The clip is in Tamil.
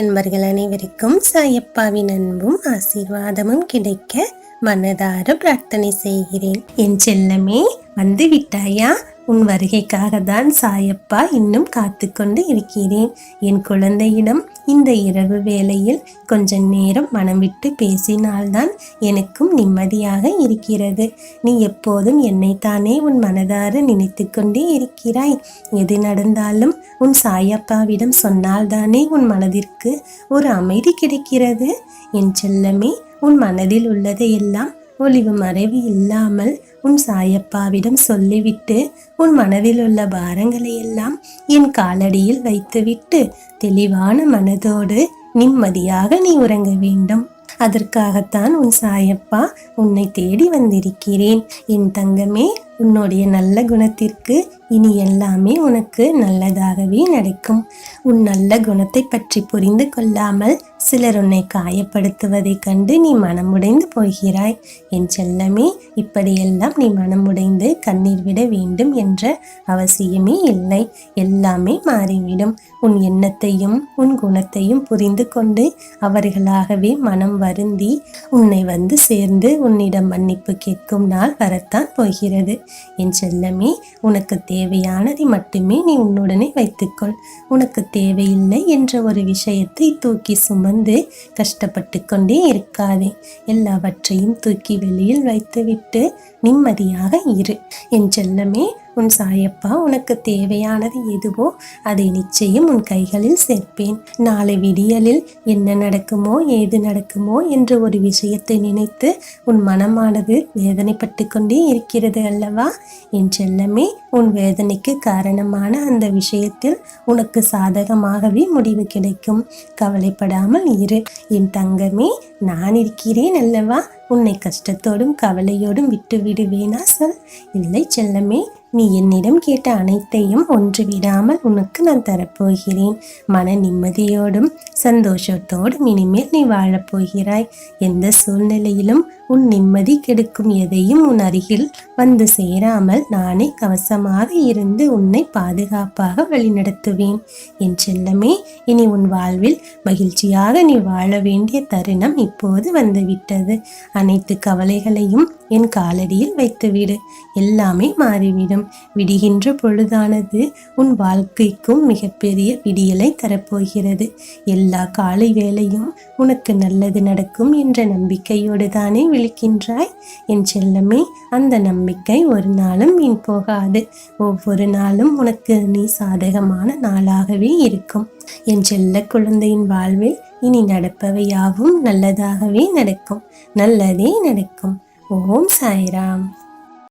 அன்பர்கள் அனைவருக்கும் சாயப்பாவின் அன்பும் ஆசீர்வாதமும் கிடைக்க மனதார பிரார்த்தனை செய்கிறேன். என் செல்லமே, வந்து விட்டாயா? உன் வருகைக்காக தான் சாயப்பா இன்னும் காத்து கொண்டு இருக்கிறேன். என் குழந்தையிடம் இந்த இரவு வேளையில் கொஞ்ச நேரம் மனம் விட்டு பேசினால்தான் எனக்கும் நிம்மதியாக இருக்கிறது. நீ எப்போதும் என்னைத்தானே உன் மனதார நினைத்து கொண்டே இருக்கிறாய். எது நடந்தாலும் உன் சாயப்பாவிடம் சொன்னால்தானே உன் மனதிற்கு ஒரு அமைதி கிடைக்கிறது. என் செல்லமே, உன் மனதில் உள்ளதையெல்லாம் ஒளிவு மறைவு இல்லாமல் உன் சாயப்பாவிடம் சொல்லிவிட்டு உன் மனதில் உள்ள பாரங்களை எல்லாம் என் காலடியில் வைத்துவிட்டு தெளிவான மனதோடு நிம்மதியாக நீ உறங்க வேண்டும். அதற்காகத்தான் உன் சாயப்பா உன்னை தேடி வந்திருக்கிறேன். என் தங்கமே, உன்னுடைய நல்ல குணத்திற்கு இனி எல்லாமே உனக்கு நல்லதாகவே நடக்கும். உன் நல்ல குணத்தை பற்றி புரிந்து கொள்ளாமல் சிலர் உன்னை காயப்படுத்துவதைக் கண்டு நீ மனமுடைந்து போகிறாய். என் செல்லமே, இப்படியெல்லாம் நீ மனமுடைந்து கண்ணீர் விட வேண்டும் என்ற அவசியமே இல்லை. எல்லாமே மாறிவிடும். உன் எண்ணத்தையும் உன் குணத்தையும் புரிந்து கொண்டு அவர்களாகவே மனம் வருந்தி உன்னை வந்து சேர்ந்து உன்னிடம் மன்னிப்பு கேட்கும் நாள் வரத்தான் போகிறது. என் செல்லமே, உனக்கு தேவையானதை மட்டுமே நீ உன்னுடனே வைத்துக்கொள். உனக்கு தேவையில்லை என்ற ஒரு விஷயத்தை தூக்கி சுமந்து கஷ்டப்பட்டு கொண்டே இருக்காதே. எல்லாவற்றையும் தூக்கி வெளியில் வைத்துவிட்டு நிம்மதியாக இரு. என் செல்லமே, உன் சாயப்பா உனக்கு தேவையானது எதுவோ அதை நிச்சயம் உன் கைகளில் சேர்ப்பேன். நாளை விடியலில் என்ன நடக்குமோ ஏது நடக்குமோ என்ற ஒரு விஷயத்தை நினைத்து உன் மனமானது வேதனைப்பட்டு கொண்டே இருக்கிறது அல்லவா? என் செல்லமே, உன் வேதனைக்கு காரணமான அந்த விஷயத்தில் உனக்கு சாதகமாகவே முடிவு கிடைக்கும். கவலைப்படாமல் இரு. என் தங்கமே, நான் இருக்கிறேன் அல்லவா? உன்னை கஷ்டத்தோடும் கவலையோடும் விட்டு விடுவேனா சொல்? இல்லை செல்லமே, நீ என்னிடம் கேட்ட அனைத்தையும் ஒன்று விடாமல் உனக்கு நான் தரப்போகிறேன். மன நிம்மதியோடும் சந்தோஷத்தோடும் இனிமேல் நீ வாழப்போகிறாய். எந்த சூழ்நிலையிலும் உன் நிம்மதி கெடுக்கும் எதையும் உன் அருகில் வந்து சேராமல் நானே கவசமாக இருந்து உன்னை பாதுகாப்பாக வழிநடத்துவேன். என் செல்லமே, இனி உன் வாழ்வில் மகிழ்ச்சியாக நீ வாழ வேண்டிய தருணம் இப்போது வந்துவிட்டது. அனைத்து கவலைகளையும் என் காலடியில் வைத்துவிடு. எல்லாமே மாறிவிடும். விடுகின்ற பொழுதானது உன் வாழ்க்கைக்கும் மிகப்பெரிய விடியலை தரப்போகிறது. எல்லா காலை வேளையும் உனக்கு நல்லது நடக்கும் என்ற நம்பிக்கையோடு தானே விழிக்கின்றாய். என் செல்லமே, அந்த நம்பிக்கை ஒரு நாளும் வீண் போகாது. ஒவ்வொரு நாளும் உனக்கு நீ சாதகமான நாளாகவே இருக்கும். என் செல்ல குழந்தையின் வாழ்வில் இனி நடப்பவை யாவும் நல்லதாகவே நடக்கும். நல்லதே நடக்கும். ஓம் சாய்ராம்.